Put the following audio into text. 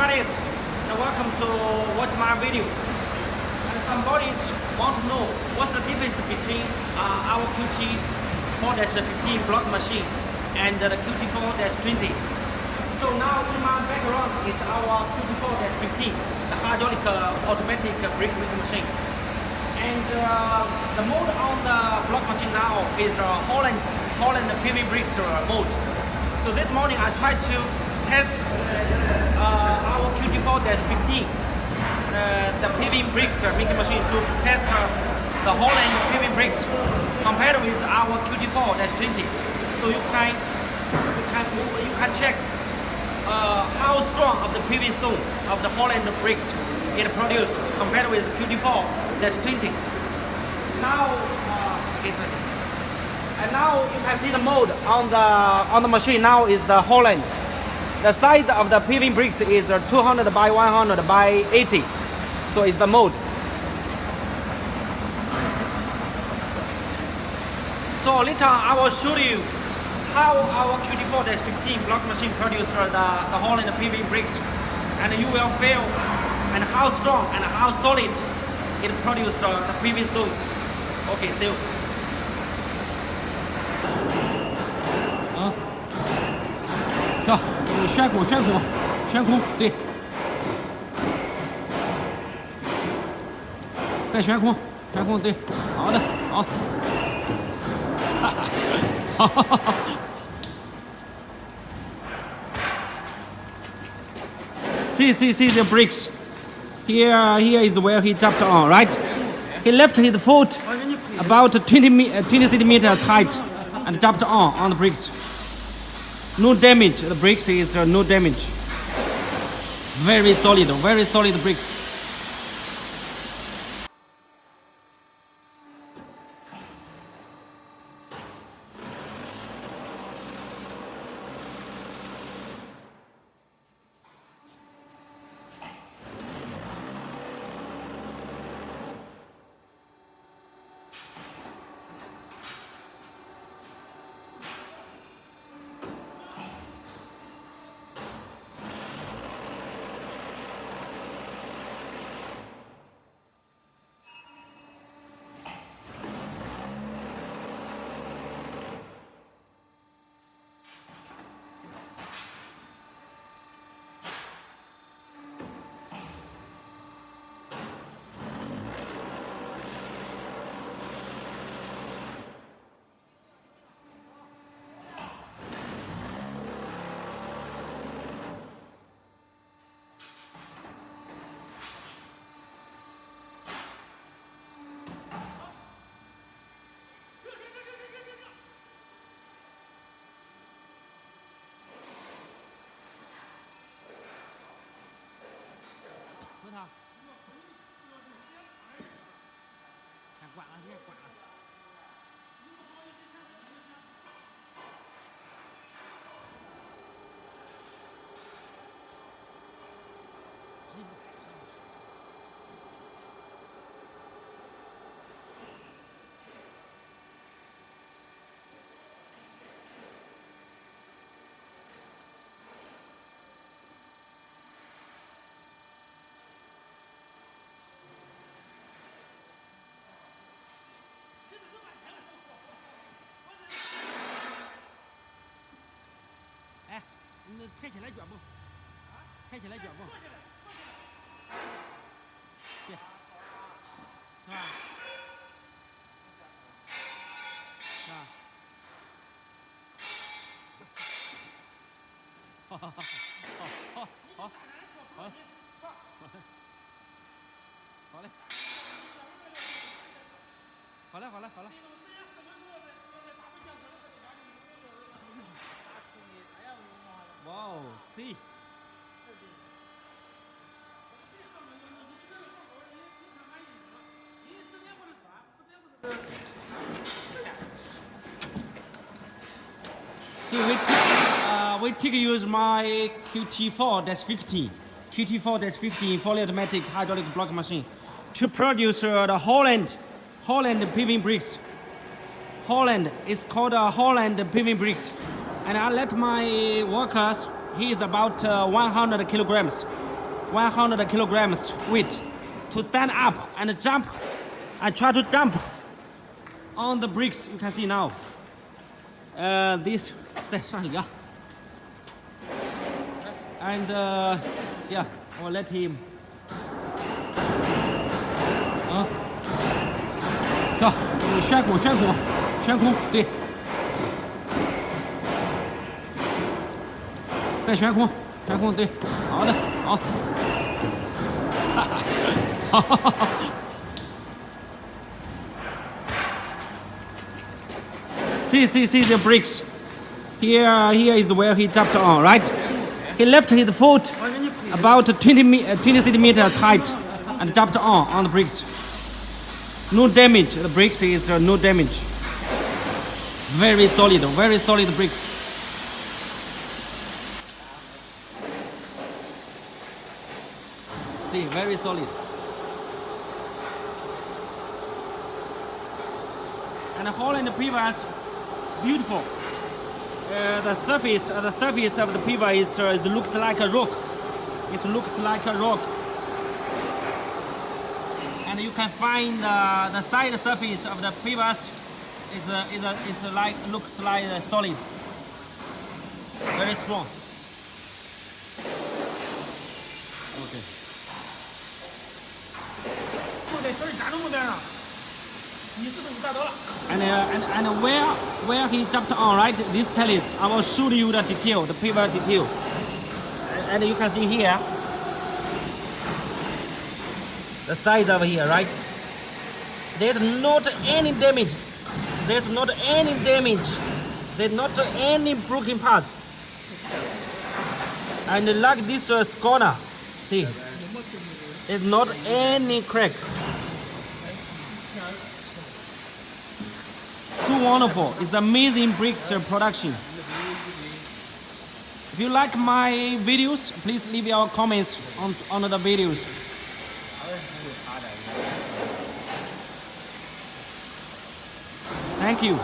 everybody, and welcome to watch my video. And somebody want to know what's the difference between our QT4-15 block machine and the QT4-20. So now in my background is our QT4-15, the hydraulic automatic brake making machine. And the mode on the block machine now is Holland paving brakes mode. So this morning I tried to test our QT4-15, the paving brakes making machine, to test the Holland paving brakes compared with our QT4-20. So you can check how strong of the paving stone of the Holland brakes it produced compared with QT4-20. Now and now you can see the mode on the machine. Now is the Holland. The size of the paving brakes is 200 by 100 by 80. So it's the mode. So later I will show you how our QT4-15 block machine produces the Holland paving brakes, and you will feel and how strong and how solid it produces the paving stones. Okay, see you. 跳，悬空，对，再悬空，对，好的，好，哈哈。See the brakes. Here is where he tapped on, right? He left his foot about 20 centimeters height and tapped on the brakes. No damage. The brakes is no damage. Very solid brakes. Eh, 你抬起来脚步，抬起来脚步，对，是吧？是吧？好好好，好嘞，好嘞。Wow, see. So we take use my QT4-15 fully automatic hydraulic block machine to produce the Holland paving bricks. Holland is called Holland paving bricks, and I let my workers. He is about 100 kilograms. 100 kilograms weight to stand up and jump. I try to jump on the bricks. You can see now. This 在上里啊。And yeah, I will let him. 啊，跳，悬空，悬空，悬空，对。再悬空，悬空，对，好的，好。哈哈哈哈。See the bricks. Here is where he jumped on, right? He left his foot about 20 centimeters height and jumped on the bricks. No damage. The bricks is no damage. Very solid bricks. See, very solid. And Holland pavers, beautiful. The surface of the paver is looks like a rock. It looks like a rock. And you can find the side surface of the pavers looks like solid. Very strong. Okay. And where he jumped on, right? This pellets, I will show you the detail, the paver detail. And you can see here, the size over here, right? There's not any damage. There's not any damage. There's not any broken parts. And like this corner, see, there's not any crack. So wonderful. It's amazing bricks production. If you like my videos, please leave your comments on the videos. Thank you.